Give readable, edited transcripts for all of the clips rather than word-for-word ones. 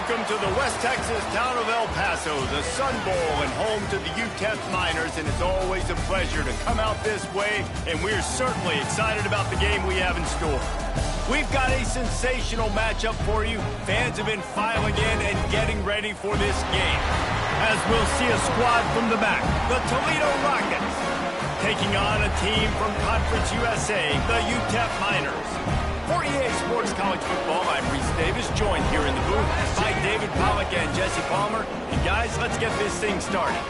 Welcome to the West Texas town of El Paso, the Sun Bowl, and home to the UTEP Miners, and it's always a pleasure to come out this way, and we're certainly excited about the game we have in store. We've got a sensational matchup for you. Fans have been filing in and getting ready for this game. As we'll see a squad from the back, the Toledo Rockets, taking on a team from Conference USA, the UTEP Miners. For EA Sports College Football, I'm Reese Davis, joined here in the booth by David Pollack and Jesse Palmer. And guys, let's get this thing started.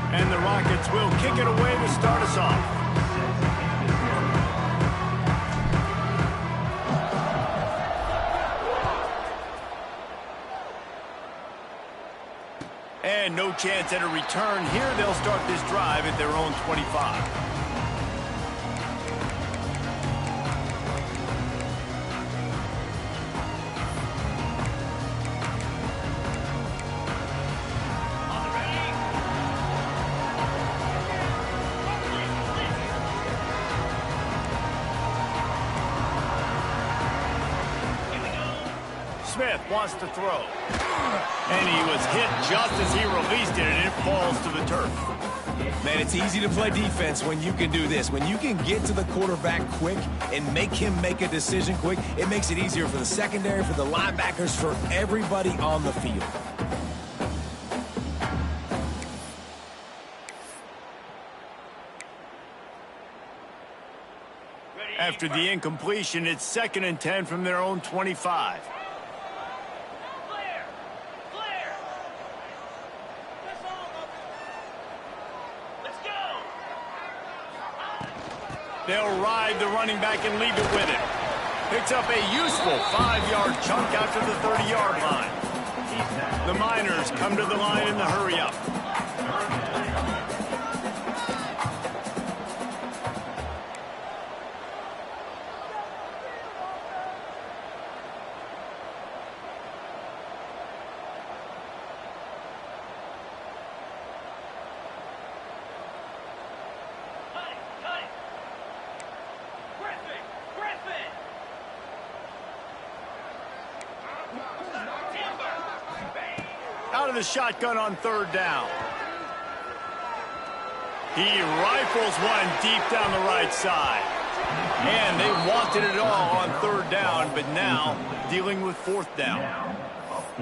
And the Rockets will kick it away to start us off. And no chance at a return here. They'll start this drive at their own 25. Smith wants to throw. And he was hit just as he released it, and it falls to the turf. Man, it's easy to play defense when you can do this. When you can get to the quarterback quick and make him make a decision quick, it makes it easier for the secondary, for the linebackers, for everybody on the field. After the incompletion, it's 2nd and 10 from their own 25. They'll ride the running back and leave it with him. Picks up a useful 5-yard chunk out to the 30-yard line. The Miners come to the line in the hurry-up. Out of the shotgun on 3rd down. He rifles one deep down the right side. And they wanted it all on 3rd down, but now dealing with 4th down.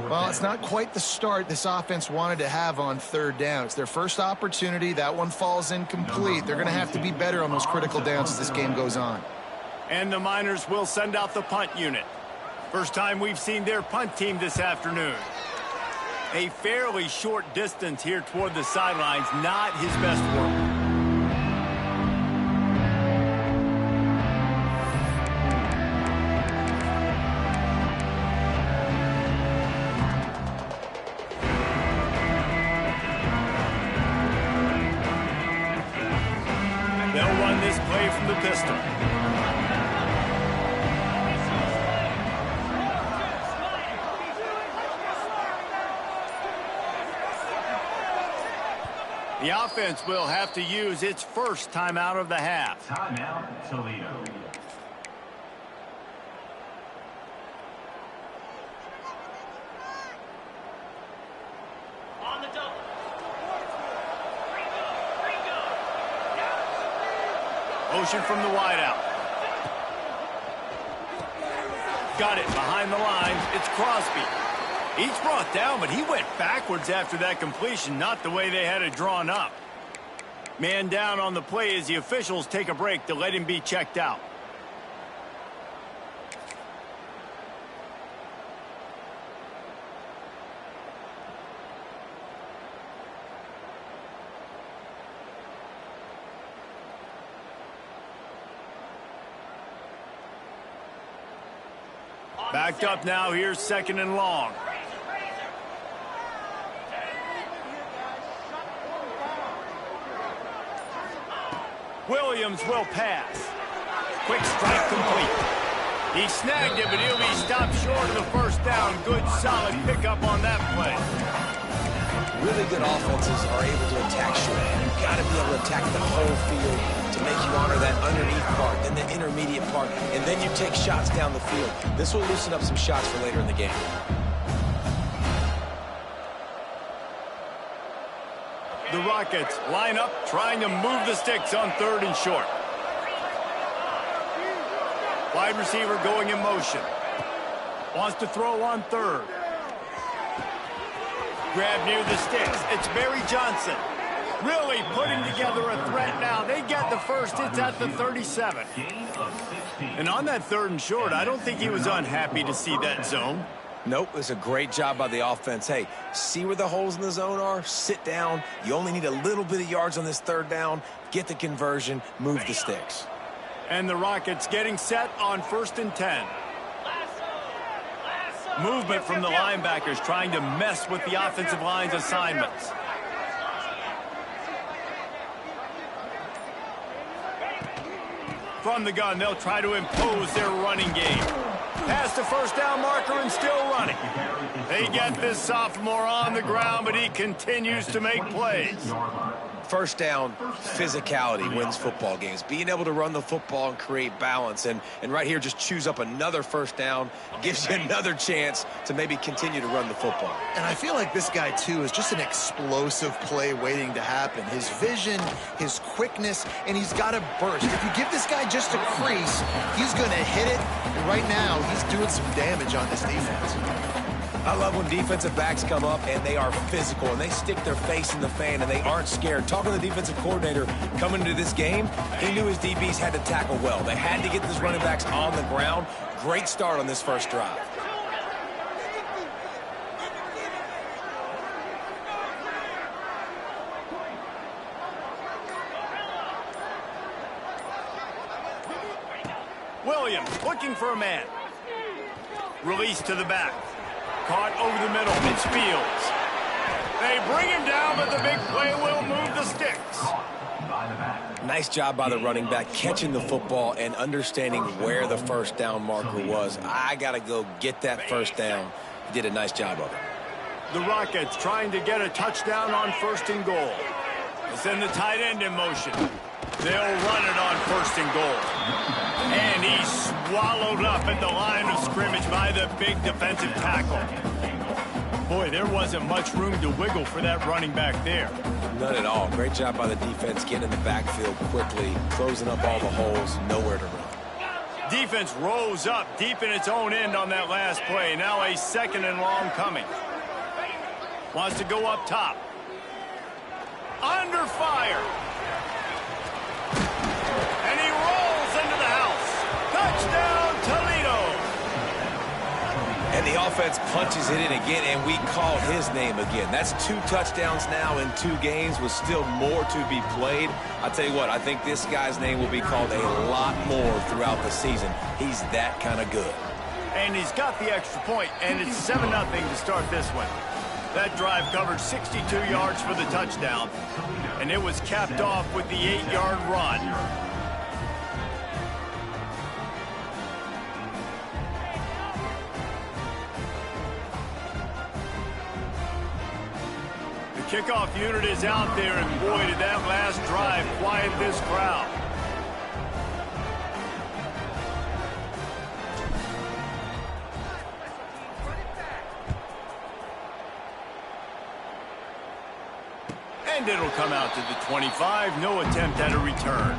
Well, it's not quite the start this offense wanted to have on 3rd down. It's their first opportunity. That one falls incomplete. They're going to have to be better on those critical downs as this game goes on. And the Miners will send out the punt unit. First time we've seen their punt team this afternoon. A fairly short distance here toward the sidelines, not his best work. They'll run this play from the pistol. The offense will have to use its first timeout of the half. Timeout, Toledo. On the double. Motion from the wideout. Got it behind the lines. It's Crosby. He's brought down, but he went backwards after that completion, not the way they had it drawn up. Man down on the play as the officials take a break to let him be checked out. Backed up now, here's 2nd and long. Williams will pass. Quick strike complete. He snagged it, but he'll be stopped short of the first down. Good, solid pickup on that play. Really good offenses are able to attack short. You've got to be able to attack the whole field to make you honor that underneath part, then the intermediate part, and then you take shots down the field. This will loosen up some shots for later in the game. The Rockets line up, trying to move the sticks on 3rd and short. Wide receiver going in motion. Wants to throw on 3rd. Grab near the sticks. It's Barry Johnson. Really putting together a threat now. They get the first. It's at the 37. And on that 3rd and short, I don't think he was unhappy to see that zone. Nope, it's a great job by the offense. Hey, see where the holes in the zone are? Sit down. You only need a little bit of yards on this 3rd down. Get the conversion. Move the sticks. And the Rockets getting set on 1st and 10. Movement from the linebackers trying to mess with the offensive line's assignments. From the gun, they'll try to impose their running game. Past the first down marker and still running. They get this sophomore on the ground, but he continues to make plays. First down, physicality wins football games. Being able to run the football and create balance. And right here, just choose up another first down. Gives you another chance to maybe continue to run the football. And I feel like this guy, too, is just an explosive play waiting to happen. His vision, his quickness, and he's got a burst. If you give this guy just a crease, he's going to hit it. And right now, he's doing some damage on this defense. I love when defensive backs come up and they are physical and they stick their face in the fan and they aren't scared. Talking to the defensive coordinator coming into this game, he knew his DBs had to tackle well. They had to get these running backs on the ground. Great start on this first drive. Williams looking for a man. Release to the back. Caught over the middle. It's Fields. They bring him down, but the big play will move the sticks. Nice job by the running back catching the football and understanding where the first down marker was. I got to go get that first down. He did a nice job of it. The Rockets trying to get a touchdown on 1st and goal. They send the tight end in motion. They'll run it on 1st and goal. And he's swallowed up at the line of scrimmage by the big defensive tackle. Boy, there wasn't much room to wiggle for that running back there. None at all. Great job by the defense getting in the backfield quickly, closing up all the holes, nowhere to run. Defense rose up deep in its own end on that last play. Now a 2nd and long coming. Wants to go up top. Under fire. And he rolls into the house. Touchdown, Toledo. And the offense punches it in again, and we call his name again. That's 2 touchdowns now in 2 games with still more to be played. I'll tell you what, I think this guy's name will be called a lot more throughout the season. He's that kind of good. And he's got the extra point, and it's 7-0 to start this one. That drive covered 62 yards for the touchdown, and it was capped off with the 8-yard run. The kickoff unit is out there, and boy, did that last drive quiet this crowd. And it'll come out to the 25. No attempt at a return.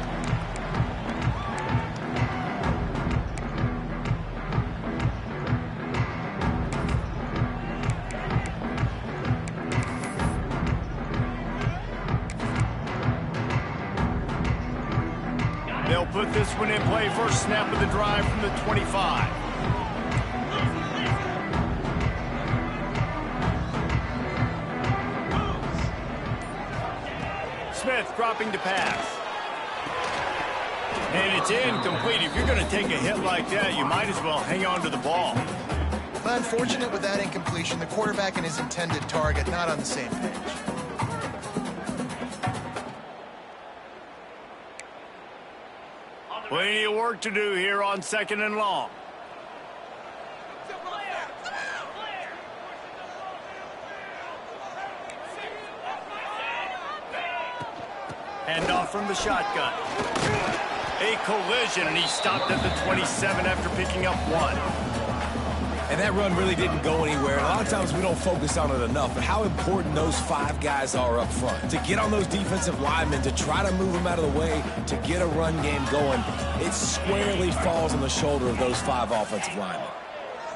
They'll put this one in play. First snap of the drive from the 25. Smith dropping to pass. And it's incomplete. If you're going to take a hit like that, you might as well hang on to the ball. But unfortunate with that incompletion, the quarterback and his intended target not on the same page. Plenty of work to do here on 2nd and long. Handoff from the shotgun. A collision, and he stopped at the 27 after picking up 1. And that run really didn't go anywhere. And a lot of times we don't focus on it enough, but how important those 5 guys are up front. To get on those defensive linemen, to try to move them out of the way, to get a run game going, it squarely falls on the shoulder of those 5 offensive linemen.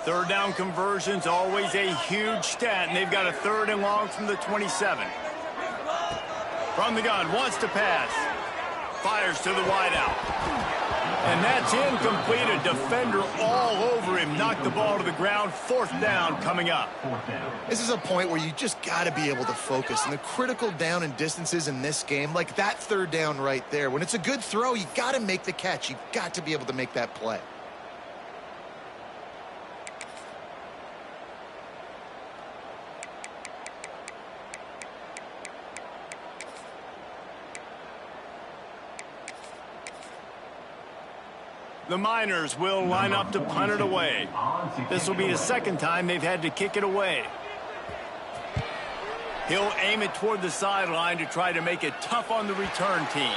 3rd down conversion's always a huge stat, and they've got a 3rd and long from the 27. From the gun, wants to pass. Fires to the wideout. And that's incomplete. A defender all over him. Knocked the ball to the ground. 4th down coming up. This is a point where you just got to be able to focus. And the critical down and distances in this game, like that 3rd down right there, when it's a good throw, you got to make the catch. You've got to be able to make that play. The Miners will line up to punt it away. This will be the 2nd time they've had to kick it away. He'll aim it toward the sideline to try to make it tough on the return team.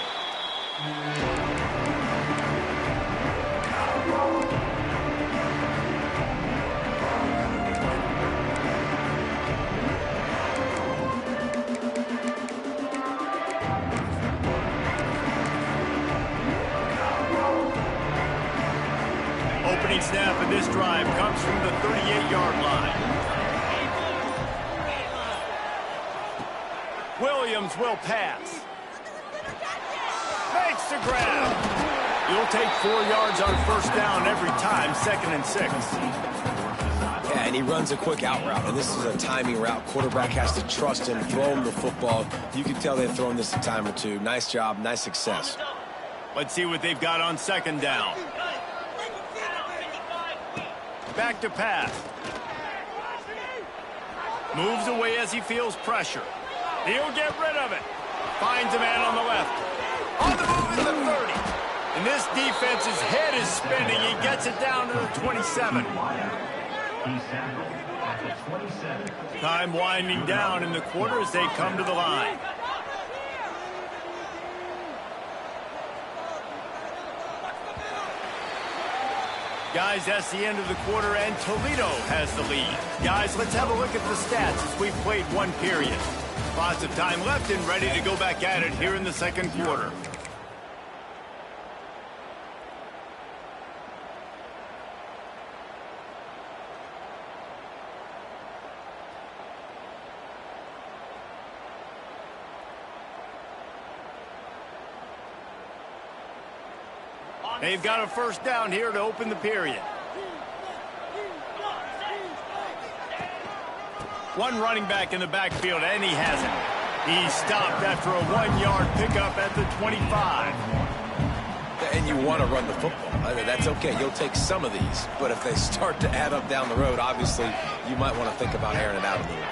Opening snap of this drive comes from the 38-yard line. Williams will pass. Makes the grab. You'll take 4 yards on 1st down every time, 2nd and 6. Yeah, and he runs a quick out route, and this is a timing route. Quarterback has to trust him, throw him the football. You can tell they've thrown this a time or two. Nice job, nice success. Let's see what they've got on 2nd down. Back to pass. Moves away as he feels pressure. He'll get rid of it. Finds a man on the left. On the move to the 30. And this defense's head is spinning. He gets it down to the 27. Time winding down in the quarter as they come to the line. Guys, that's the end of the quarter, and Toledo has the lead. Guys, let's have a look at the stats as we've played 1 period. Lots of time left and ready to go back at it here in the 2nd quarter. They've got a 1st down here to open the period. 1 running back in the backfield, and he has it. He stopped after a 1-yard pickup at the 25. And you want to run the football. That's okay. You'll take some of these. But if they start to add up down the road, obviously, you might want to think about airing it out a little bit.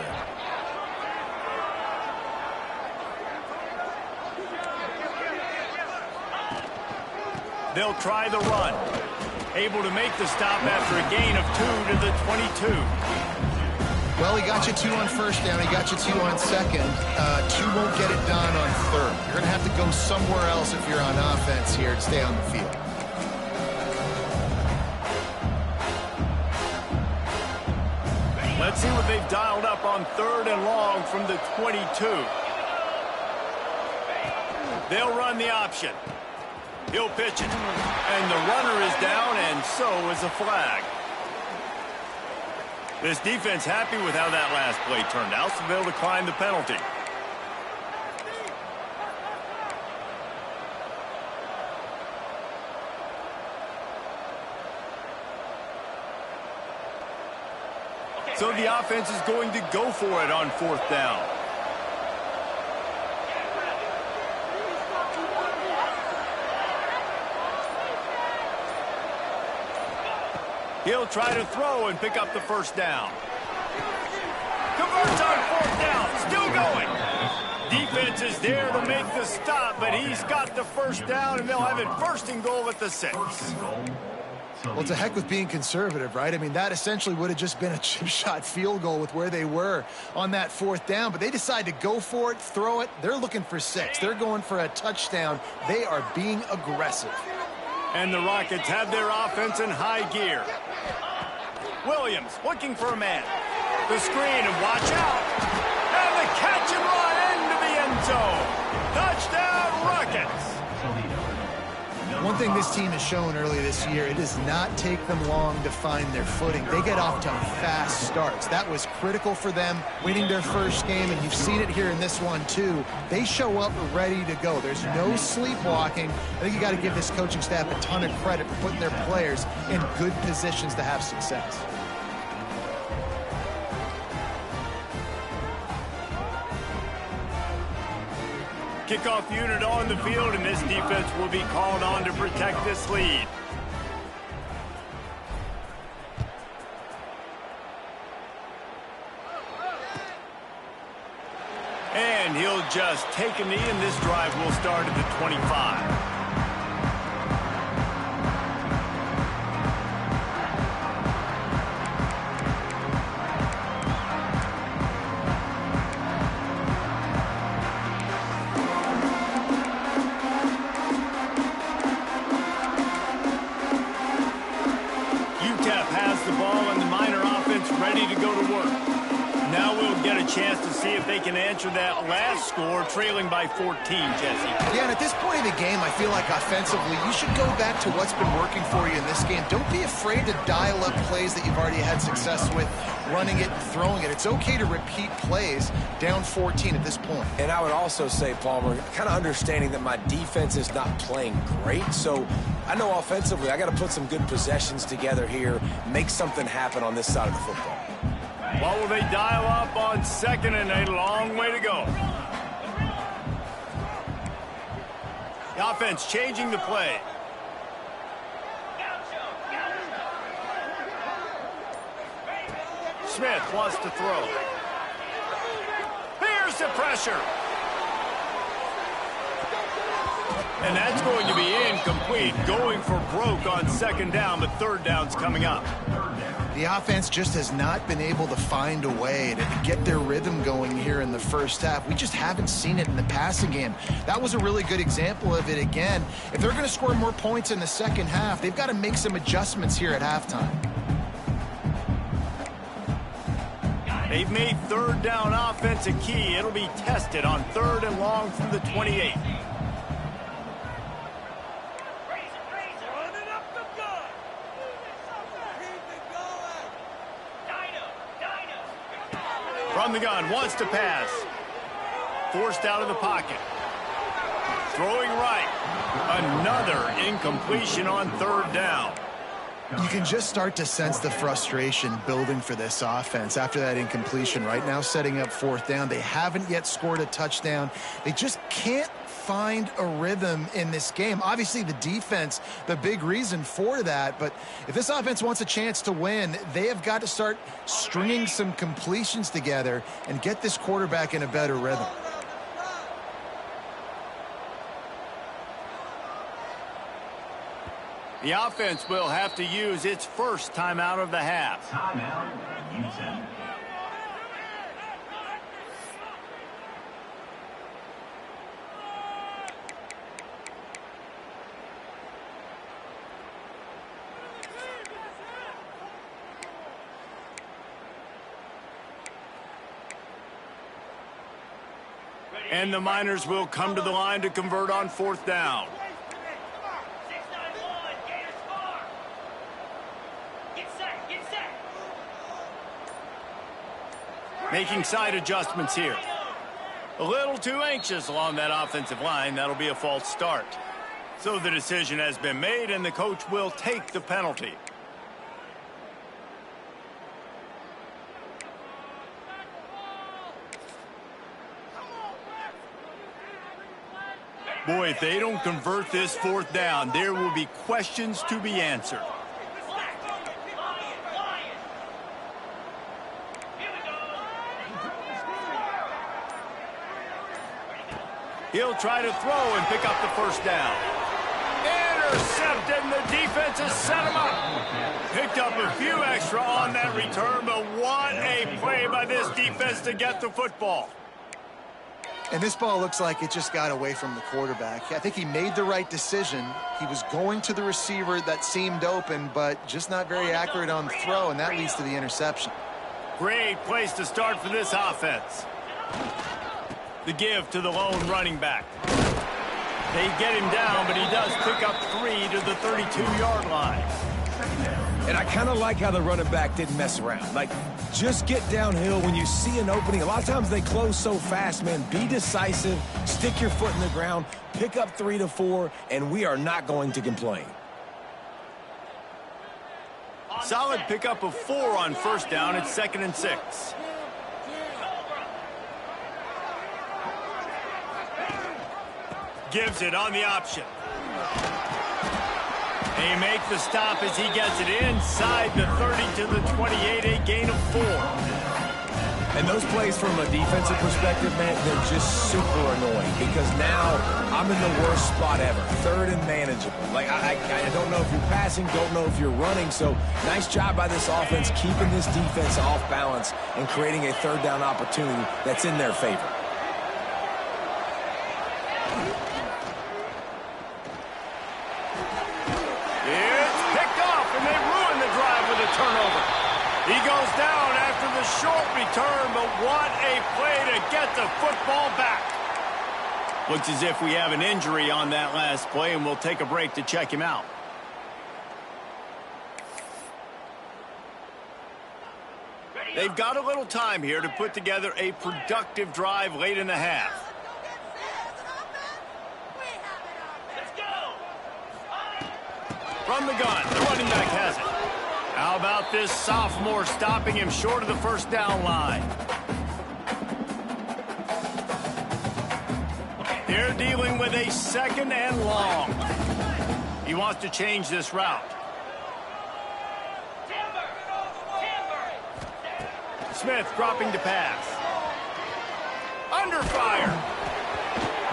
They'll try the run. Able to make the stop after a gain of 2 to the 22. Well, he got you 2 on 1st down. He got you 2 on 2nd. 2 won't get it done on 3rd. You're going to have to go somewhere else if you're on offense here to stay on the field. Let's see what they've dialed up on 3rd and long from the 22. They'll run the option. He'll pitch it. And the runner is down, and so is the flag. This defense happy with how that last play turned out, so they'll decline the penalty. So the offense is going to go for it on 4th down. He'll try to throw and pick up the first down. Converts on fourth down. Still going. Defense is there to make the stop, but he's got the first down, and they'll have it first and goal at the 6. Well, it's a heck with being conservative, right? I mean, that essentially would have just been a chip shot field goal with where they were on that fourth down, but they decide to go for it, throw it. They're looking for 6. They're going for a touchdown. They are being aggressive. And the Rockets have their offense in high gear. Williams looking for a man. The screen, and watch out. And the catch and run into the end zone. Touchdown, Rockets. One thing this team has shown early this year, it does not take them long to find their footing. They get off to fast starts. That was critical for them, winning their first game, and you've seen it here in this one too. They show up ready to go. There's no sleepwalking. I think you got to give this coaching staff a ton of credit for putting their players in good positions to have success. Kickoff unit on the field, and this defense will be called on to protect this lead. And he'll just take a knee, and this drive will start at the 25. Ready to go to work. Now we'll get a chance to see if they can answer that last score, trailing by 14, Jesse. Yeah, and at this point of the game, I feel like offensively, you should go back to what's been working for you in this game. Don't be afraid to dial up plays that you've already had success with, running it and throwing it. It's okay to repeat plays down 14 at this point. And I would also say, Palmer, kind of understanding that my defense is not playing great, so I know offensively I got to put some good possessions together here, make something happen on this side of the football. What will they dial up on second and a long way to go? The offense changing the play. Smith wants to throw. Here's the pressure. And that's going to be incomplete. Going for broke on second down, but third down's coming up. The offense just has not been able to find a way to get their rhythm going here in the first half. We just haven't seen it in the passing game. That was a really good example of it again. If they're going to score more points in the second half, they've got to make some adjustments here at halftime. They've made third down offense a key. It'll be tested on third and long from the 28. From the gun, wants to pass. Forced out of the pocket. Throwing right. Another incompletion on third down. You can just start to sense the frustration building for this offense after that incompletion. Right now, setting up fourth down. They haven't yet scored a touchdown. They just can't find a rhythm in this game. Obviously, the defense, the big reason for that. But if this offense wants a chance to win, they have got to start stringing some completions together and get this quarterback in a better rhythm. The offense will have to use its first timeout of the half. Timeout, UTEP. And the Miners will come to the line to convert on fourth down. Making side adjustments here. A little too anxious along that offensive line. That'll be a false start. So the decision has been made, and the coach will take the penalty. Boy, if they don't convert this fourth down, there will be questions to be answered. He'll try to throw and pick up the first down. Intercepted, and the defense has set him up. Picked up a few extra on that return, but what a play by this defense to get the football. And this ball looks like it just got away from the quarterback. I think he made the right decision. He was going to the receiver that seemed open, but just not very accurate on the throw, and that leads to the interception. Great place to start for this offense. The give to the lone running back. They get him down, but he does pick up 3 to the 32-yard line. And I kind of like how the running back didn't mess around. Like, just get downhill when you see an opening. A lot of times they close so fast, man. Be decisive, stick your foot in the ground, pick up 3 to 4, and we are not going to complain. Solid pickup of 4 on first down. It's 2nd and 6. Gives it on the option. They make the stop as he gets it inside the 30 to the 28, a gain of 4. And those plays from a defensive perspective, man, they're just super annoying because now I'm in the worst spot ever. 3rd and manageable. Like, I don't know if you're passing, don't know if you're running. So nice job by this offense keeping this defense off balance and creating a 3rd down opportunity that's in their favor. Turnover. He goes down after the short return, but what a play to get the football back. Looks as if we have an injury on that last play, and we'll take a break to check him out. They've got a little time here to put together a productive drive late in the half. From the gun, the running back has it. How about this sophomore stopping him short of the first down line? They're dealing with a 2nd and long. He wants to change this route. Smith dropping to pass. Under fire.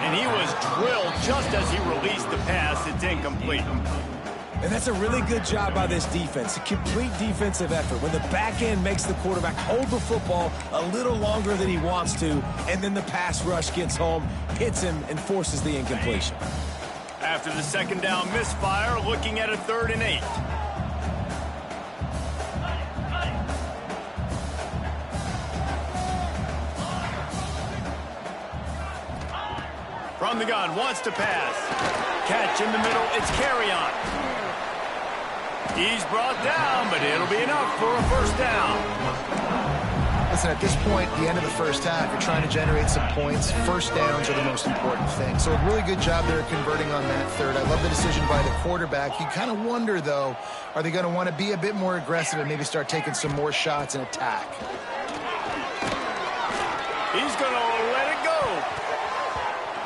And he was drilled just as he released the pass. It's incomplete. And that's a really good job by this defense, a complete defensive effort. When the back end makes the quarterback hold the football a little longer than he wants to, and then the pass rush gets home, hits him, and forces the incompletion. After the 2nd down misfire, looking at a 3rd and 8. From the gun, wants to pass. Catch in the middle, it's carry on. He's brought down, but it'll be enough for a first down. Listen, at this point, the end of the first half, you're trying to generate some points. First downs are the most important thing. So a really good job there converting on that 3rd. I love the decision by the quarterback. You kind of wonder, though, are they going to want to be a bit more aggressive and maybe start taking some more shots and attack? He's going to let it go.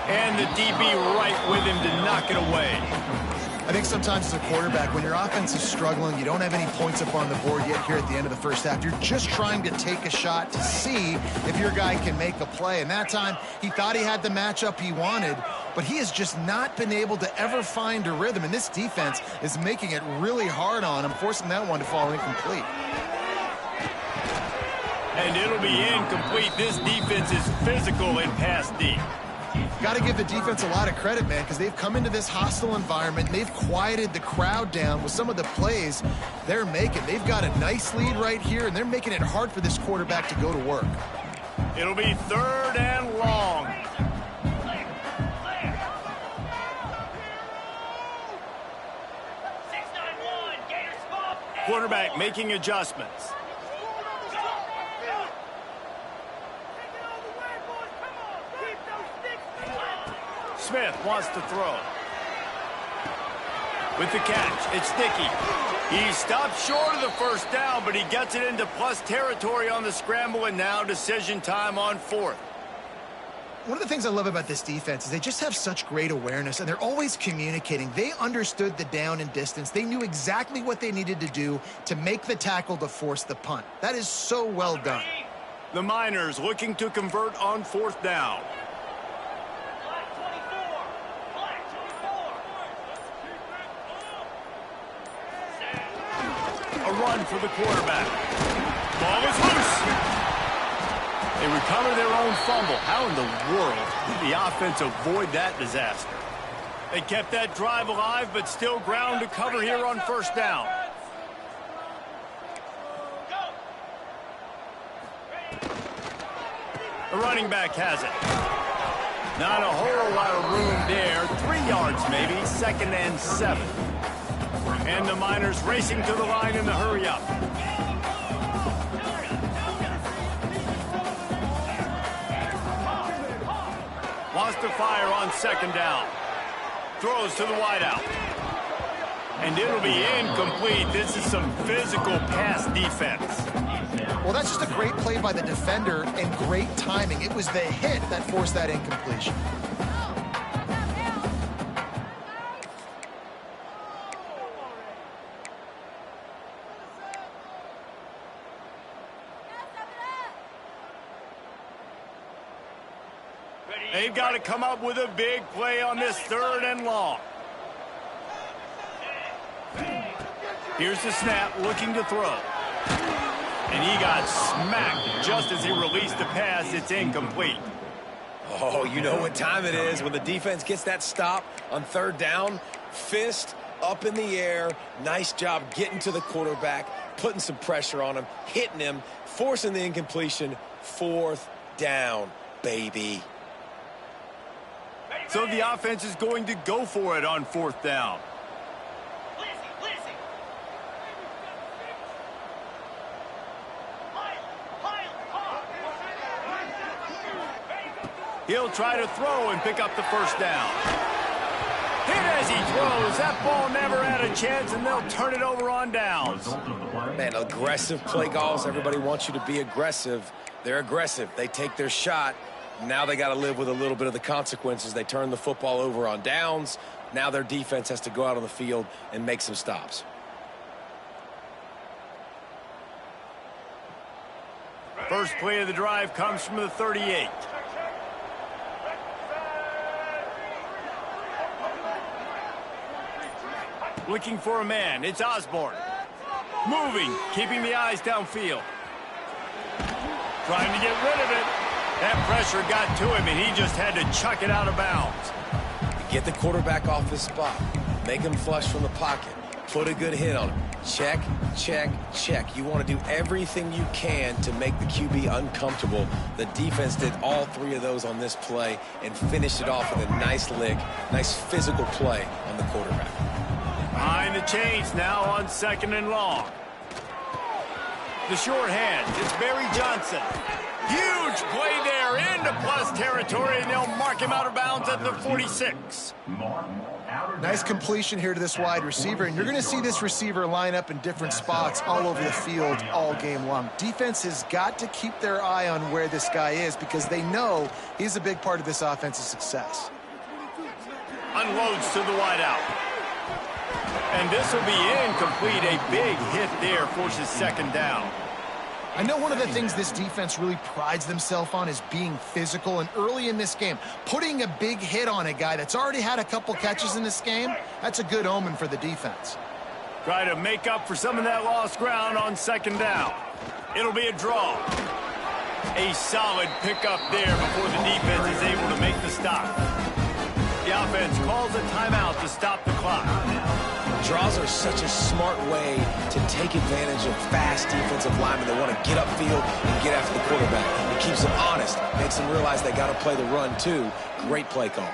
And the DB right with him to knock it away. I think sometimes as a quarterback, when your offense is struggling, you don't have any points up on the board yet here at the end of the first half. You're just trying to take a shot to see if your guy can make a play. And that time, he thought he had the matchup he wanted, but he has just not been able to ever find a rhythm. And this defense is making it really hard on him, forcing that one to fall incomplete. And it'll be incomplete. This defense is physical in pass D. Got to give the defense a lot of credit, man, because they've come into this hostile environment. And they've quieted the crowd down with some of the plays they're making. They've got a nice lead right here, and they're making it hard for this quarterback to go to work. It'll be 3rd and long. Quarterback making adjustments. Smith wants to throw. With the catch, it's sticky. He stopped short of the first down, but he gets it into plus territory on the scramble, and now decision time on 4th. One of the things I love about this defense is they just have such great awareness, and they're always communicating. They understood the down and distance. They knew exactly what they needed to do to make the tackle to force the punt. That is so well done. The Miners looking to convert on 4th down. run for the quarterback. Ball is loose. They recover their own fumble. How in the world did the offense avoid that disaster? They kept that drive alive, but still ground to cover here on first down. The running back has it. Not a whole lot of room there. 3 yards maybe, 2nd and 7. And the Miners racing to the line in the hurry up. Wants to fire on 2nd down. Throws to the wideout. And it'll be incomplete. This is some physical pass defense. Well, that's just a great play by the defender and great timing. It was the hit that forced that incompletion. They've got to come up with a big play on this 3rd and long. Here's the snap, looking to throw. And he got smacked just as he released the pass. It's incomplete. Oh, you know what time it is when the defense gets that stop on 3rd down. Fist up in the air. Nice job getting to the quarterback, putting some pressure on him, hitting him, forcing the incompletion. 4th down, baby. So the offense is going to go for it on 4th down. He'll try to throw and pick up the 1st down. Hit as he throws. That ball never had a chance, and they'll turn it over on downs. Man, aggressive play calls. Everybody wants you to be aggressive. They're aggressive. They take their shot. Now they got to live with a little bit of the consequences. They turn the football over on downs. Now their defense has to go out on the field and make some stops. First play of the drive comes from the 38. Looking for a man. It's Osborne. Moving, keeping the eyes downfield. Trying to get rid of it. That pressure got to him, and he just had to chuck it out of bounds. Get the quarterback off his spot. Make him flush from the pocket. Put a good hit on him. Check, check, check. You want to do everything you can to make the QB uncomfortable. The defense did all 3 of those on this play and finished it off with a nice lick, nice physical play on the quarterback. Behind the chains now on 2nd and long. The short hand. It's Barry Johnson. Huge play there into plus territory, and they'll mark him out of bounds at the 46. Nice completion here to this wide receiver, and you're going to see this receiver line up in different spots all over the field all game long. Defense has got to keep their eye on where this guy is because they know he's a big part of this offense's success. Unloads to the wideout. And this will be incomplete. A big hit there forces 2nd down. I know one of the things this defense really prides themselves on is being physical, and early in this game, putting a big hit on a guy that's already had a couple catches in this game, that's a good omen for the defense. Try to make up for some of that lost ground on 2nd down. It'll be a draw. A solid pickup there before the defense is able to make the stop. The offense calls a timeout to stop the clock. Draws are such a smart way to take advantage of fast defensive linemen that want to get upfield and get after the quarterback. It keeps them honest, makes them realize they got to play the run too. Great play call.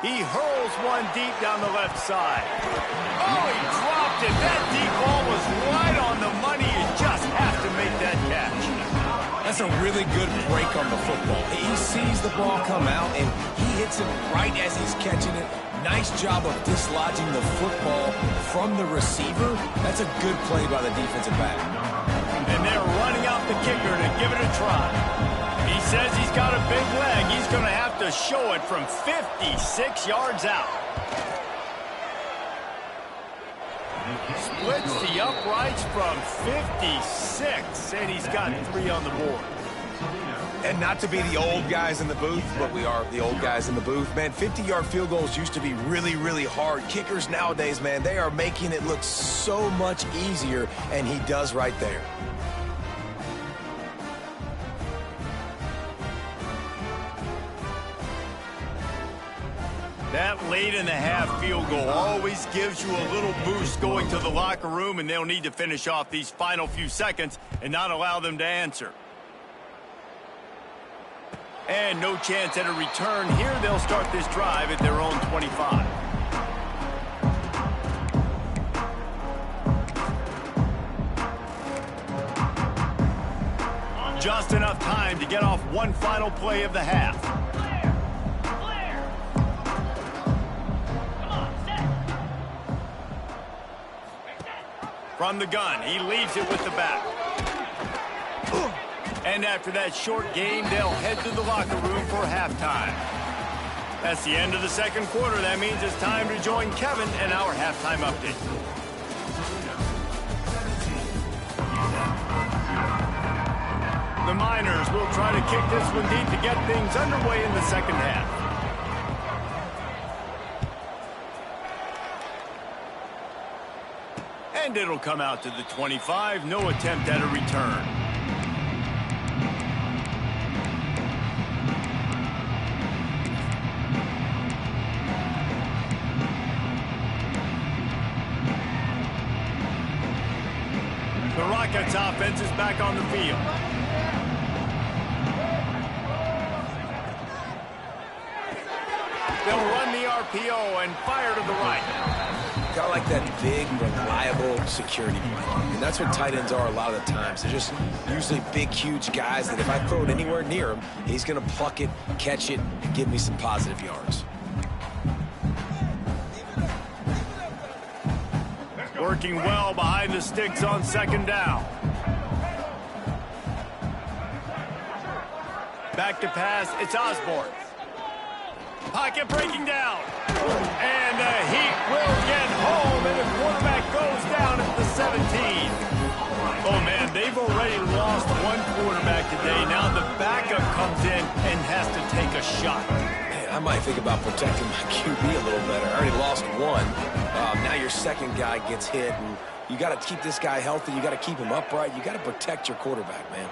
He hurls one deep down the left side. Oh, he dropped it. That deep ball was right on the money. You just have to make that catch. That's a really good break on the football. He sees the ball come out, and he hits it right as he's catching it. Nice job of dislodging the football from the receiver. That's a good play by the defensive back. And they're running out the kicker to give it a try. He says he's got a big leg. He's going to have to show it from 56 yards out. Splits the uprights from 56, and he's got 3 on the board. And not to be the old guys in the booth, but we are the old guys in the booth. Man, 50-yard field goals used to be really, really hard. Kickers nowadays, man, they are making it look so much easier, and he does right there. That late in the half field goal always gives you a little boost going to the locker room, and they'll need to finish off these final few seconds and not allow them to answer. And no chance at a return here. They'll start this drive at their own 25. Just enough time to get off one final play of the half. From the gun, he leaves it with the back. And after that short game, they'll head to the locker room for halftime. That's the end of the second quarter. That means it's time to join Kevin and our halftime update. The Miners will try to kick this one deep to get things underway in the second half. And it'll come out to the 25. No attempt at a return. The Rockets offense is back on the field. They'll run the RPO and fire to the right. Got like that big, reliable security blanket. And that's what tight ends are a lot of the times. They're just usually big, huge guys that if I throw it anywhere near him, he's going to pluck it, catch it, and give me some positive yards. Working well behind the sticks on second down. Back to pass, it's Osborne. Pocket breaking down. And the Heat will get home, and the quarterback goes down at the 17. Oh, man, they've already lost one quarterback today. Now the backup comes in and has to take a shot. Man, I might think about protecting my QB a little better. I already lost one. Now your second guy gets hit, and you got to keep this guy healthy. You got to keep him upright. You got to protect your quarterback, man.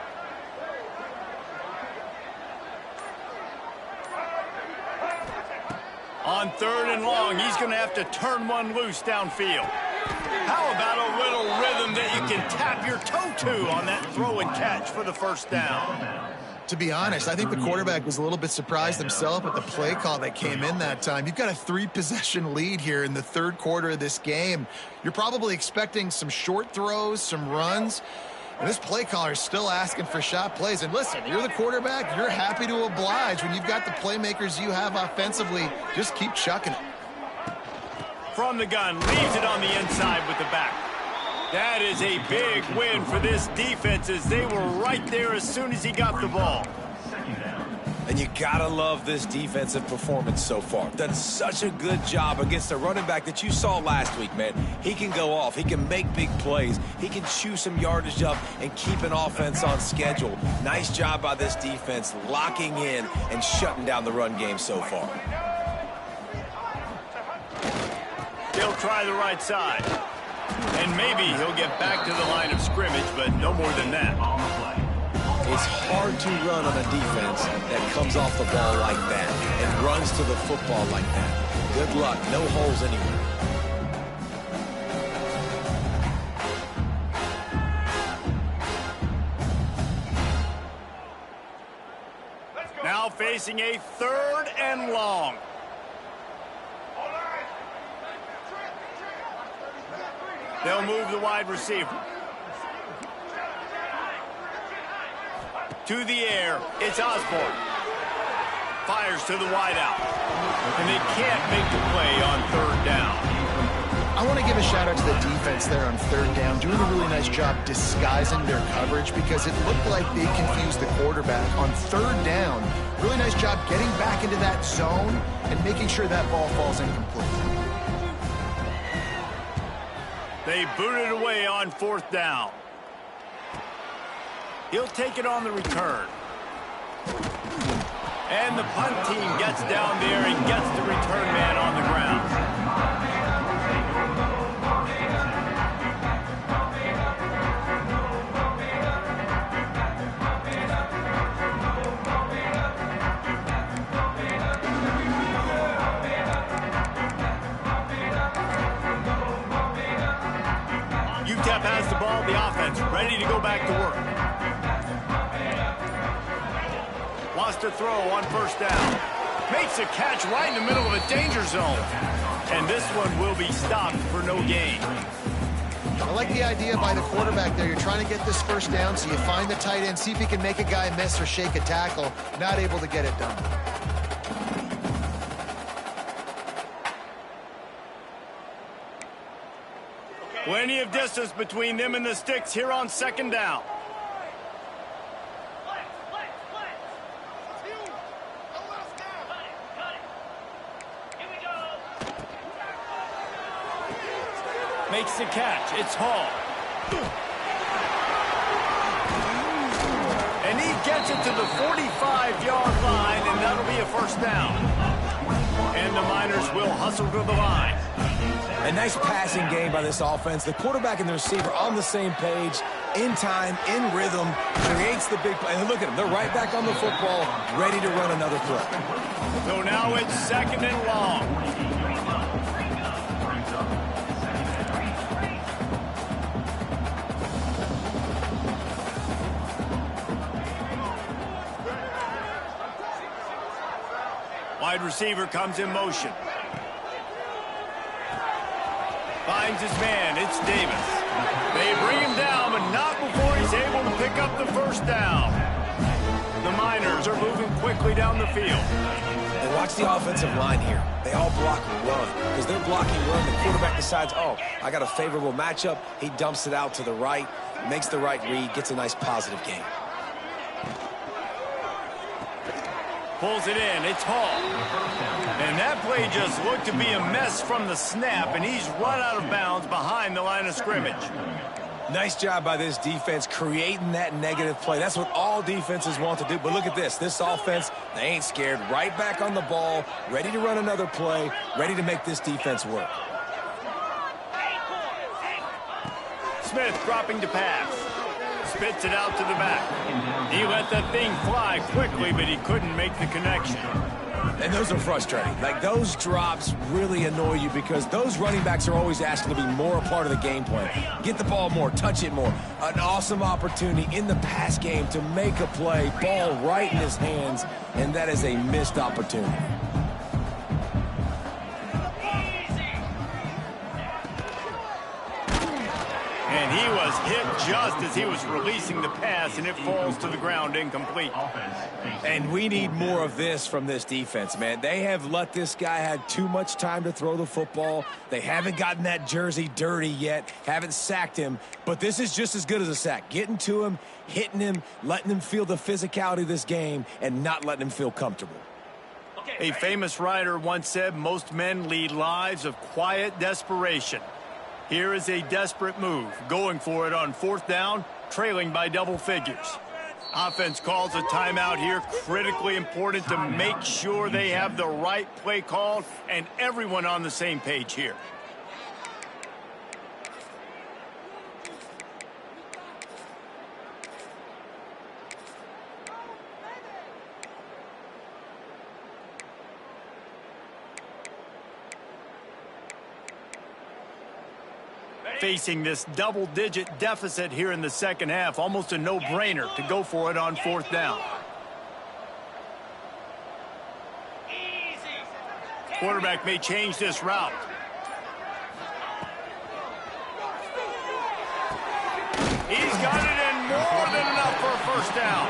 On third and long, he's going to have to turn one loose downfield. How about a little rhythm that you can tap your toe to on that throw and catch for the first down? To be honest, I think the quarterback was a little bit surprised himself at the play call that came in that time. You've got a 3-possession lead here in the third quarter of this game. You're probably expecting some short throws, some runs. And this play caller is still asking for shot plays. And listen, you're the quarterback. You're happy to oblige. When you've got the playmakers you have offensively, just keep chucking it. From the gun, leaves it on the inside with the back. That is a big win for this defense as they were right there as soon as he got the ball. And you gotta love this defensive performance so far. Done such a good job against a running back that you saw last week, man. He can go off. He can make big plays. He can chew some yardage up and keep an offense on schedule. Nice job by this defense locking in and shutting down the run game so far. They'll try the right side. And maybe he'll get back to the line of scrimmage, but no more than that. It's hard to run on a defense that comes off the ball like that and runs to the football like that. Good luck. No holes anywhere. Now facing a third and long. They'll move the wide receiver. To the air, it's Osborne. Fires to the wideout. And they can't make the play on third down. I want to give a shout out to the defense there on third down, doing a really nice job disguising their coverage because it looked like they confused the quarterback on third down. Really nice job getting back into that zone and making sure that ball falls incomplete. They boot it away on fourth down. He'll take it on the return. And the punt team gets down there and gets the return man on the ground. UTEP has the ball, the offense ready to go back to work. Wants to throw on first down. Makes a catch right in the middle of a danger zone. And this one will be stopped for no gain. I like the idea by the quarterback there. You're trying to get this first down, so you find the tight end, see if he can make a guy miss or shake a tackle. Not able to get it done. Plenty of distance between them and the sticks here on second down. Makes the catch. It's Hall. And he gets it to the 45-yard line, and that'll be a first down. And the Miners will hustle to the line. A nice passing game by this offense. The quarterback and the receiver on the same page, in time, in rhythm, creates the big play. And look at them. They're right back on the football, ready to run another play. So now it's second and long. Wide receiver comes in motion. Finds his man. It's Davis. They bring him down, but not before he's able to pick up the first down. The Miners are moving quickly down the field. And watch the offensive line here. They all block run. Because they're blocking run, the quarterback decides, oh, I got a favorable matchup. He dumps it out to the right, makes the right read, gets a nice positive gain. Pulls it in. It's Hall. And that play just looked to be a mess from the snap, and he's run out of bounds behind the line of scrimmage. Nice job by this defense creating that negative play. That's what all defenses want to do. But look at this. This offense, they ain't scared. Right back on the ball, ready to run another play, ready to make this defense work. Smith dropping to pass. Spits it out to the back. He let that thing fly quickly, but he couldn't make the connection. And those are frustrating. Like, those drops really annoy you because those running backs are always asking to be more a part of the game plan. Get the ball more, touch it more. An awesome opportunity in the pass game to make a play, ball right in his hands, and that is a missed opportunity. And he was hit just as he was releasing the pass, and it falls to the ground incomplete. And we need more of this from this defense, man. They have let this guy have too much time to throw the football. They haven't gotten that jersey dirty yet, haven't sacked him, but this is just as good as a sack. Getting to him, hitting him, letting him feel the physicality of this game, and not letting him feel comfortable. A famous writer once said, most men lead lives of quiet desperation. Here is a desperate move, going for it on fourth down, trailing by double figures. Offense calls a timeout here, critically important to make sure they have the right play called and everyone on the same page here. Facing this double-digit deficit here in the second half, almost a no-brainer to go for it on fourth down. Quarterback may change this route. He's got it in more than enough for a first down.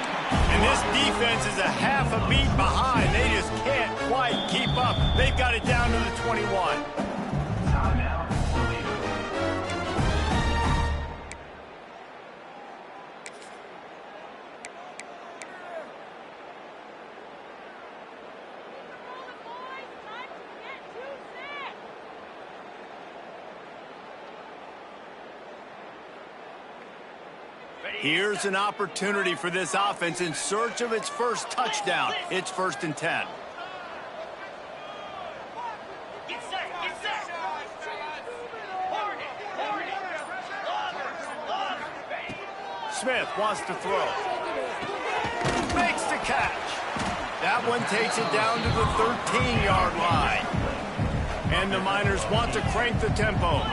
And this defense is a half a beat behind. They just can't quite keep up. They've got it down to the 21. Here's an opportunity for this offense in search of its first touchdown. It's 1st and 10. Get set, get set. Smith wants to throw. Makes the catch. That one takes it down to the 13-yard line. And the Miners want to crank the tempo.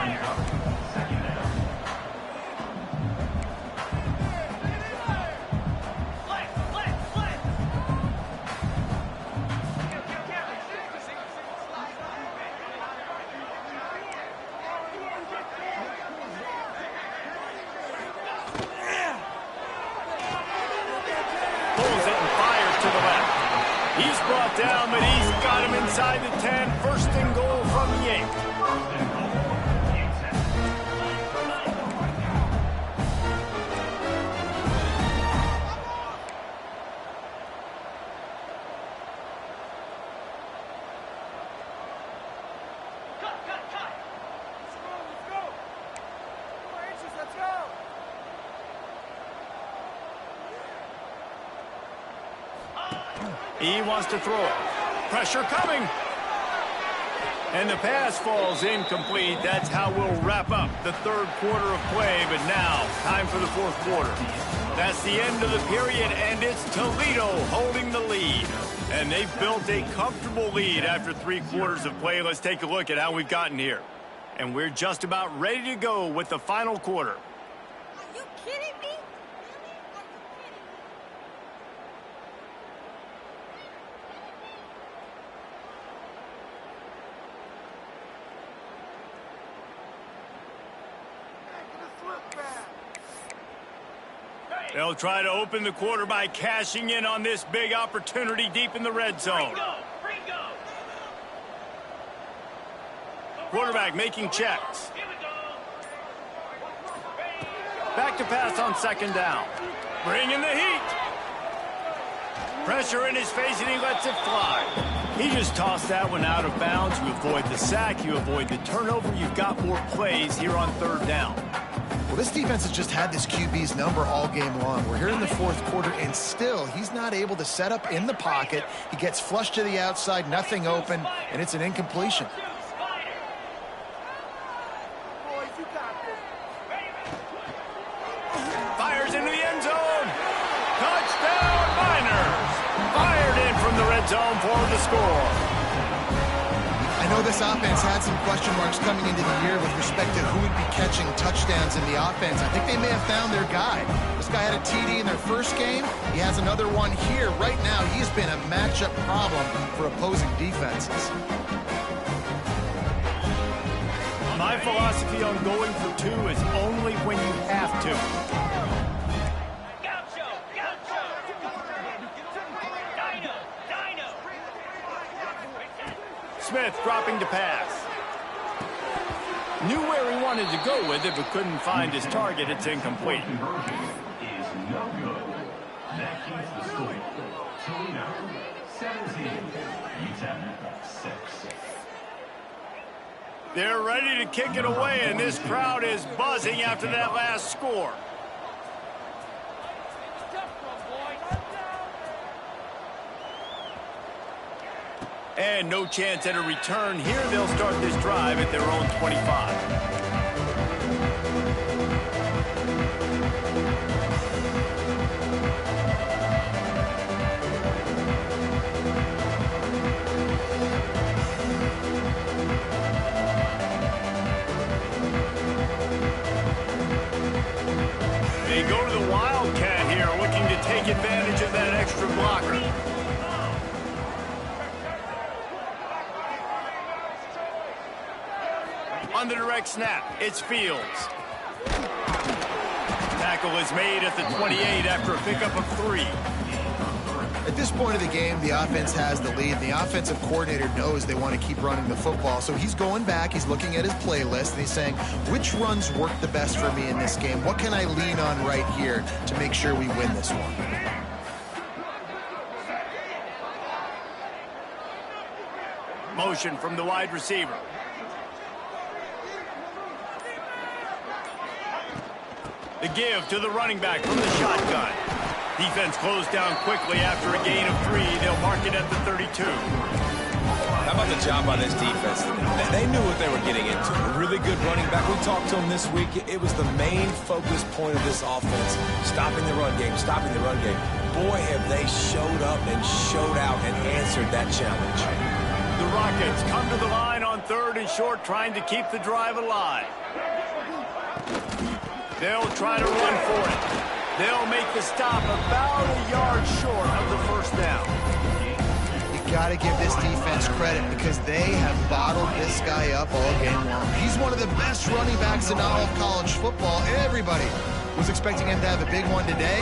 Pulls it and fires to the left. He's brought down, but he's got him inside the 10. 1st and goal from the 8. He wants to throw it. Pressure coming. And the pass falls incomplete. That's how we'll wrap up the 3rd quarter of play. But now, time for the 4th quarter. That's the end of the period, and it's Toledo holding the lead. And they've built a comfortable lead after 3 quarters of play. Let's take a look at how we've gotten here. And we're just about ready to go with the final quarter. Are you kidding me? They'll try to open the quarter by cashing in on this big opportunity deep in the red zone. Quarterback making checks. Back to pass on 2nd down. Bringing the heat. Pressure in his face, and he lets it fly. He just tossed that one out of bounds. You avoid the sack. You avoid the turnover. You've got more plays here on 3rd down. Well, this defense has just had this QB's number all game long. We're here in the 4th quarter, and still, he's not able to set up in the pocket. He gets flushed to the outside, nothing open, and it's an incompletion. Fires into the end zone. Touchdown, Miners. Fired in from the red zone for the score. I know this offense had some question marks coming into the year with respect to who would be catching touchdowns in the offense. I think they may have found their guy. This guy had a TD in their first game. He has another one here. Right now, he's been a matchup problem for opposing defenses. My philosophy on going for 2 is only when you have to. Smith dropping to pass. Knew where he wanted to go with it, but couldn't find his target. It's incomplete. Conversion is no good. That keeps the score. Toledo 17, UTEP 6. They're ready to kick it away, and this crowd is buzzing after that last score. And no chance at a return here. They'll start this drive at their own 25. They go to the Wildcat here, looking to take advantage of that extra blocker. On the direct snap, it's Fields. Tackle is made at the 28 after a pickup of 3. At this point of the game, the offense has the lead. The offensive coordinator knows they want to keep running the football. So he's going back, he's looking at his playlist, and he's saying, which runs work the best for me in this game? What can I lean on right here to make sure we win this one? Motion from the wide receiver. The give to the running back from the shotgun. Defense closed down quickly after a gain of 3. They'll mark it at the 32. How about the job by this defense? They knew what they were getting into. A really good running back. We talked to him this week. It was the main focus point of this offense. Stopping the run game, stopping the run game. Boy, have they showed up and showed out and answered that challenge. The Rockets come to the line on 3rd and short, trying to keep the drive alive. They'll try to run for it. They'll make the stop about a yard short of the first down. Got to give this defense credit because they have bottled this guy up all game long. He's one of the best running backs in all of college football. Everybody was expecting him to have a big one today.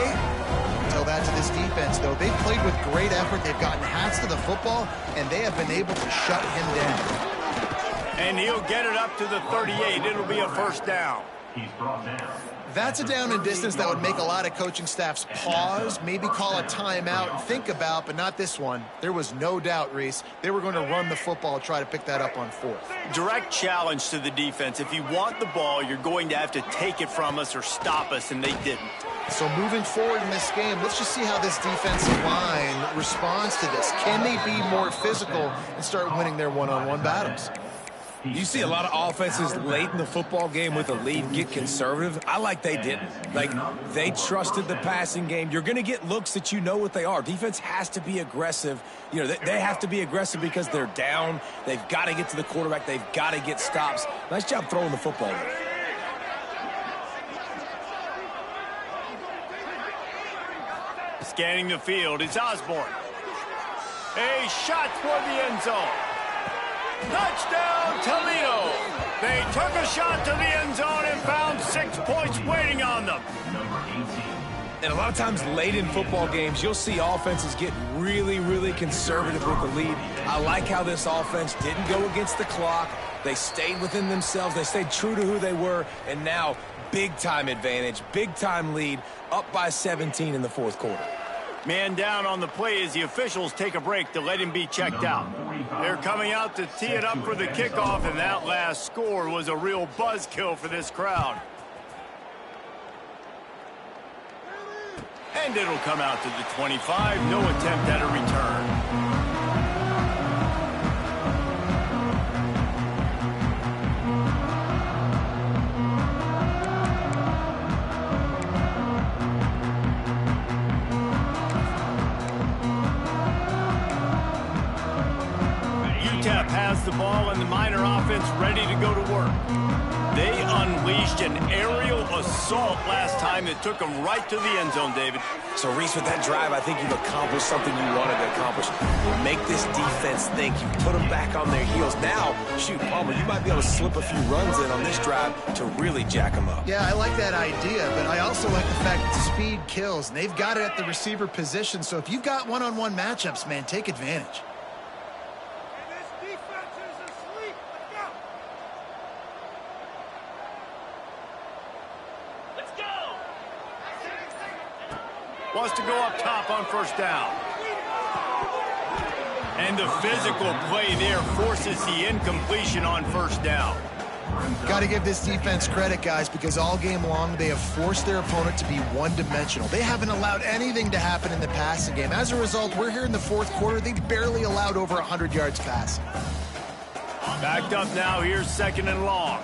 Tell that to this defense, though. They've played with great effort. They've gotten hats to the football, and they have been able to shut him down. And he'll get it up to the 38. It'll be a first down. He's brought down. That's a down and distance that would make a lot of coaching staffs pause, maybe call a timeout and think about, but not this one. There was no doubt, Reese, they were going to run the football and try to pick that up on 4th. Direct challenge to the defense. If you want the ball, you're going to have to take it from us or stop us, and they didn't. So moving forward in this game, let's just see how this defensive line responds to this. Can they be more physical and start winning their one-on-one battles? You see a lot of offenses late in the football game with a lead get conservative. I like they didn't. Like, they trusted the passing game. You're going to get looks that you know what they are. Defense has to be aggressive. You know, they have to be aggressive because they're down. They've got to get to the quarterback. They've got to get stops. Nice job throwing the football away. Scanning the field, it's Osborne. A shot toward the end zone. Touchdown, Toledo! They took a shot to the end zone and found 6 points waiting on them. And a lot of times late in football games, you'll see offenses get really, really conservative with the lead. I like how this offense didn't go against the clock. They stayed within themselves. They stayed true to who they were. And now, big-time advantage, big-time lead, up by 17 in the 4th quarter. Man down on the play as the officials take a break to let him be checked out. They're coming out to tee it up for the kickoff, and that last score was a real buzzkill for this crowd. And it'll come out to the 25. No attempt at a return. UTEP has the ball and the Miner offense ready to go to work. They unleashed an aerial assault last time that took them right to the end zone, David. So, Reese, with that drive, I think you've accomplished something you wanted to accomplish. You make this defense think. You put them back on their heels. Now, shoot, Palmer, you might be able to slip a few runs in on this drive to really jack them up. Yeah, I like that idea, but I also like the fact that speed kills, and they've got it at the receiver position. So if you've got one-on-one matchups, man, take advantage. Wants to go up top on first down. And the physical play there forces the incompletion on first down. Got to give this defense credit, guys, because all game long they have forced their opponent to be one-dimensional. They haven't allowed anything to happen in the passing game. As a result, we're here in the 4th quarter. They barely allowed over 100 yards passing. Backed up now. Here's 2nd and long.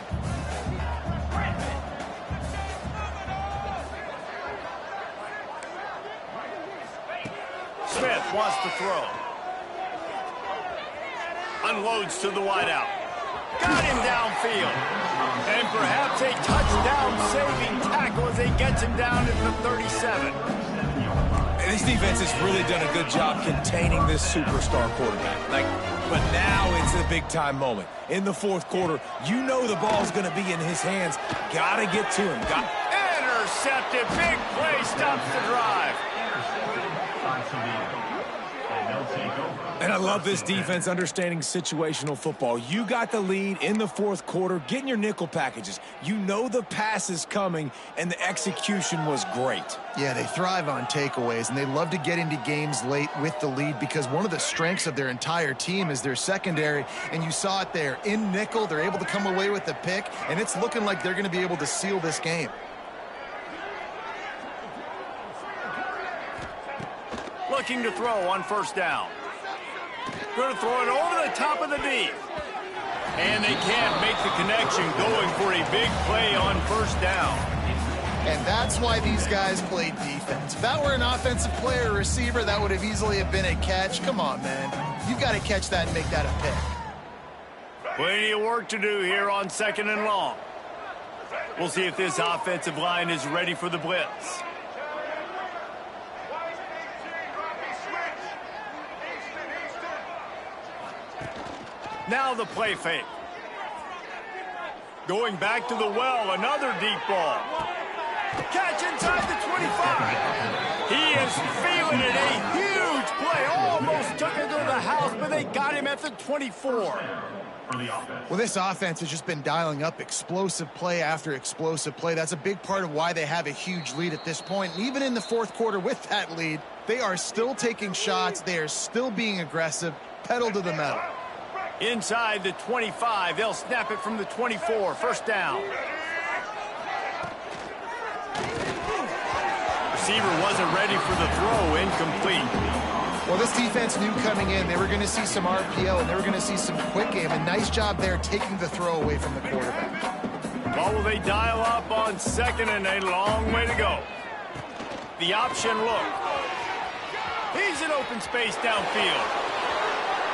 Smith wants to throw. Unloads to the wideout. Got him downfield. And perhaps a touchdown-saving tackle as he gets him down at the 37. And this defense has really done a good job containing this superstar quarterback. But now it's a big-time moment. In the 4th quarter, you know the ball's going to be in his hands. Got to get to him. Intercepted. Big play stops the drive. And I love this defense understanding situational football. You got the lead in the 4th quarter, getting your nickel packages. You know the pass is coming, and the execution was great. Yeah, they thrive on takeaways, and they love to get into games late with the lead because one of the strengths of their entire team is their secondary, and you saw it there. In nickel, they're able to come away with the pick, and it's looking like they're going to be able to seal this game. looking to throw on first down. Going to throw it over the top of the D. And they can't make the connection, going for a big play on first down. And that's why these guys play defense. If that were an offensive player or receiver, that would have easily have been a catch. Come on, man. You've got to catch that and make that a pick. Plenty of work to do here on 2nd and long. We'll see if this offensive line is ready for the blitz. Now the play fake. Going back to the well, another deep ball. Catch inside the 25. He is feeling it. A huge play. Almost took it to the house, but they got him at the 24. Well, this offense has just been dialing up explosive play after explosive play. That's a big part of why they have a huge lead at this point. And even in the fourth quarter with that lead, they are still taking shots. They are still being aggressive. Pedal to the metal. Inside the 25, they'll snap it from the 24. First down. Receiver wasn't ready for the throw. Incomplete. Well, this defense knew coming in they were going to see some RPO and they were going to see some quick game. A nice job there taking the throw away from the quarterback. Well, will they dial up on 2nd and a long way to go? The option look. He's in open space downfield.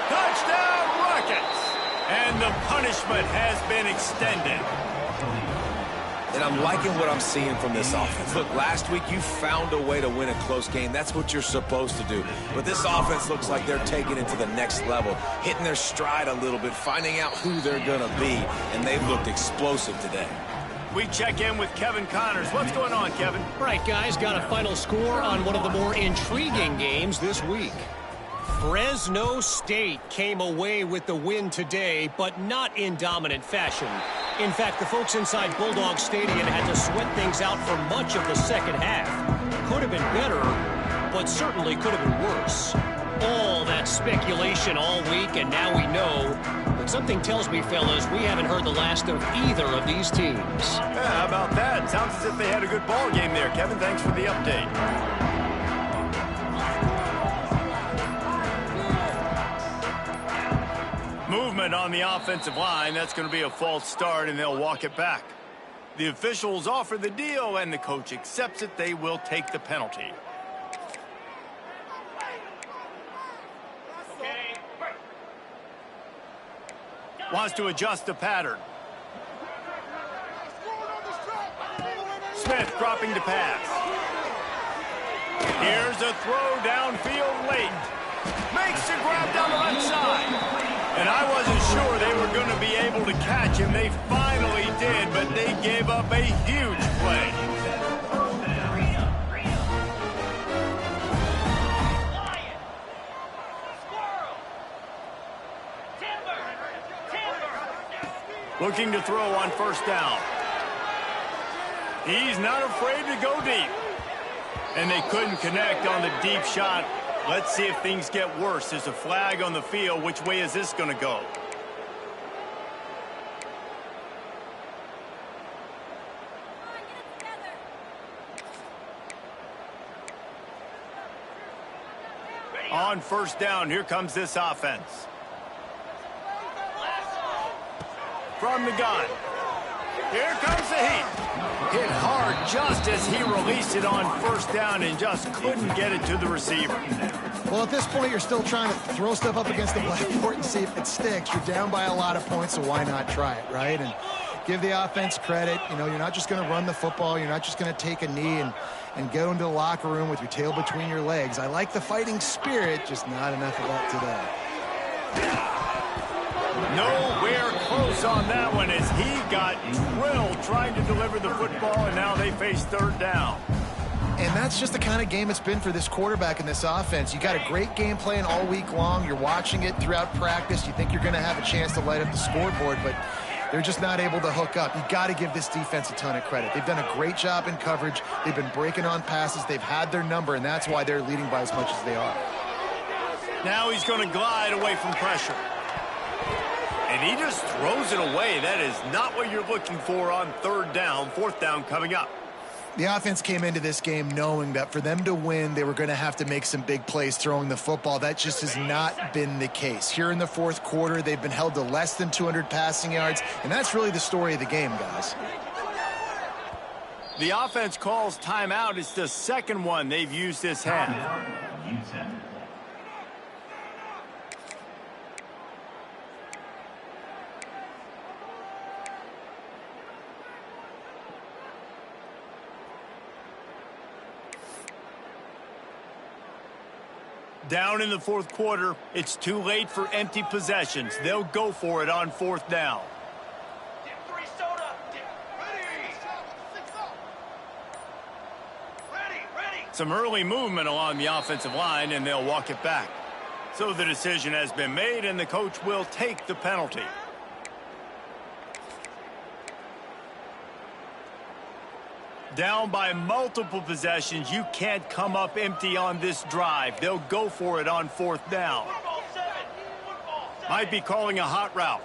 Touchdown Rockets! And the punishment has been extended. And I'm liking what I'm seeing from this offense. Look, last week you found a way to win a close game. That's what you're supposed to do. But this offense looks like they're taking it to the next level, hitting their stride a little bit, finding out who they're going to be, and they've looked explosive today. We check in with Kevin Connors. What's going on, Kevin? All right, guys, got a final score on one of the more intriguing games this week. Fresno State came away with the win today, but not in dominant fashion. In fact, the folks inside Bulldog Stadium had to sweat things out for much of the second half. Could have been better, but certainly could have been worse. All that speculation all week, and now we know. But something tells me, fellas, we haven't heard the last of either of these teams. Yeah, how about that? Sounds as if they had a good ball game there, Kevin. Thanks for the update. Movement on the offensive line. That's going to be a false start, and they'll walk it back. The officials offer the deal, and the coach accepts it. They will take the penalty. Wants to adjust the pattern. Smith dropping to pass. Here's a throw downfield late. Makes the grab down the right side. And I wasn't sure they were going to be able to catch him. They finally did, but they gave up a huge play. Looking to throw on first down. He's not afraid to go deep. And they couldn't connect on the deep shot. Let's see if things get worse. There's a flag on the field. Which way is this going to go? On first down, here comes this offense. From the gun. Here comes the heat. Hit hard just as he released it on first down and just couldn't get it to the receiver. Well, at this point, you're still trying to throw stuff up against the blackboard and see if it sticks. You're down by a lot of points, so why not try it, right? And give the offense credit. You know, you're not just going to run the football. You're not just going to take a knee and go into the locker room with your tail between your legs. I like the fighting spirit, just not enough of that today. Nowhere close on that one as he got drilled trying to deliver the football, and now they face third down. And that's just the kind of game it's been for this quarterback in this offense. You got a great game plan all week long. You're watching it throughout practice. You think you're going to have a chance to light up the scoreboard, but they're just not able to hook up. You got to give this defense a ton of credit. They've done a great job in coverage. They've been breaking on passes. They've had their number, and that's why they're leading by as much as they are. Now he's going to glide away from pressure. And he just throws it away. That is not what you're looking for on third down. Fourth down coming up. The offense came into this game knowing that for them to win, they were going to have to make some big plays throwing the football. That just has not been the case. Here in the fourth quarter, they've been held to less than 200 passing yards, and that's really the story of the game, guys. The offense calls timeout. It's the second one they've used this half. UTEP. Down in the fourth quarter, it's too late for empty possessions. They'll go for it on fourth down. Some early movement along the offensive line, and they'll walk it back. So the decision has been made, and the coach will take the penalty. Down by multiple possessions, you can't come up empty on this drive. They'll go for it on fourth down. Might be calling a hot route.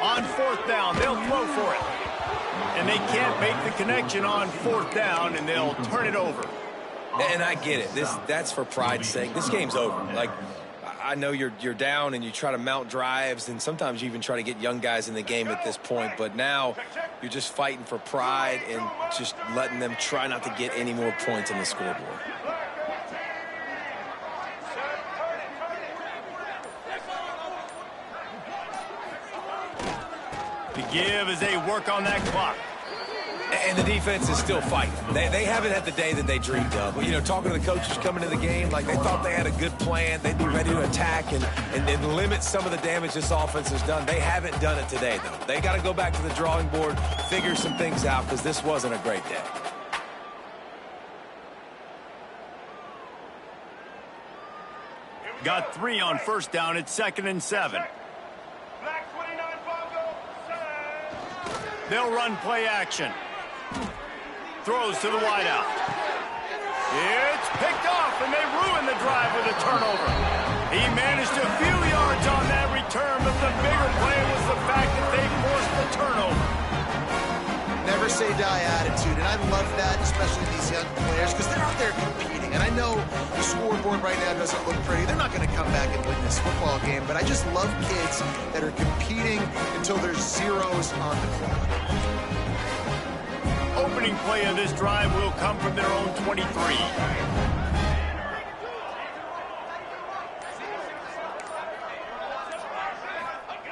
On fourth down, they'll throw for it. And they can't make the connection on fourth down, and they'll turn it over. And I get it. That's for pride's sake. This game's over. Like, I know you're down and you try to mount drives, and sometimes you even try to get young guys in the game at this point. But now you're just fighting for pride and just letting them try not to get any more points on the scoreboard. To give as they work on that clock. And the defense is still fighting. They haven't had the day that they dreamed of. But, you know, talking to the coaches coming to the game, like they thought they had a good plan. They'd be ready to attack and limit some of the damage this offense has done. They haven't done it today, though. They got to go back to the drawing board, figure some things out, because this wasn't a great day. Got 3 on first down. It's 2nd and 7. They'll run play action. Throws to the wideout. It's picked off, and they ruin the drive with a turnover. He managed a few yards on that return, but the bigger play was the fact that they forced the turnover. Never say die attitude, and I love that, especially these young players, because they're out there competing. And I know the scoreboard right now doesn't look pretty. They're not going to come back and win this football game, but I just love kids that are competing until there's zeros on the clock. Opening play of this drive will come from their own 23.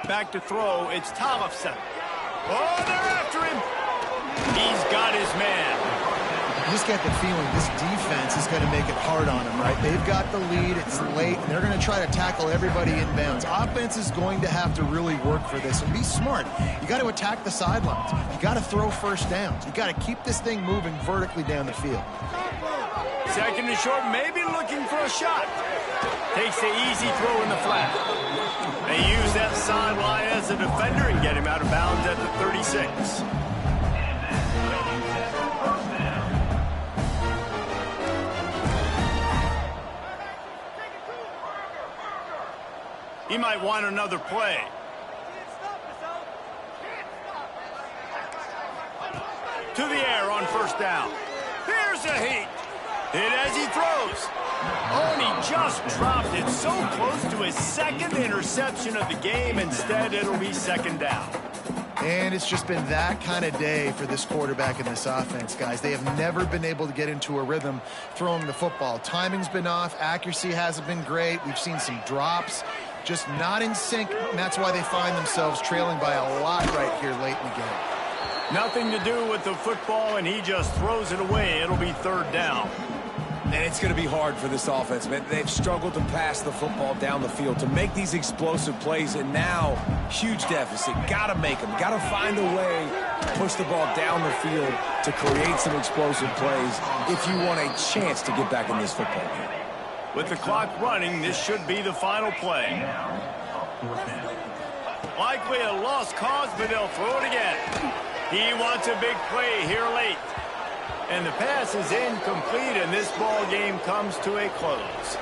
Back to throw, it's Tollefson. Oh, they're after him. He's got his man. You just get the feeling this defense is going to make it hard on them, right? They've got the lead, it's late, and they're going to try to tackle everybody inbounds. Offense is going to have to really work for this and be smart. You got to attack the sidelines. You got to throw first downs. You got to keep this thing moving vertically down the field. 2nd and short, maybe looking for a shot. Takes the easy throw in the flat. They use that sideline as a defender and get him out of bounds at the 36. He might want another play. To the air on first down. Here's a heat. Hit as he throws. Oh, and he just dropped it so close to his 2nd interception of the game. Instead, it'll be 2nd down. And it's just been that kind of day for this quarterback and this offense, guys. They have never been able to get into a rhythm throwing the football. Timing's been off. Accuracy hasn't been great. We've seen some drops. Just not in sync, and that's why they find themselves trailing by a lot right here late in the game. Nothing to do with the football, and he just throws it away. It'll be 3rd down. And it's going to be hard for this offense, man. They've struggled to pass the football down the field, to make these explosive plays, and now, huge deficit. Got to make them. Got to find a way to push the ball down the field to create some explosive plays if you want a chance to get back in this football game. With the clock running, this should be the final play. Likely a lost cause, but they'll throw it again. He wants a big play here late. And the pass is incomplete, and this ball game comes to a close.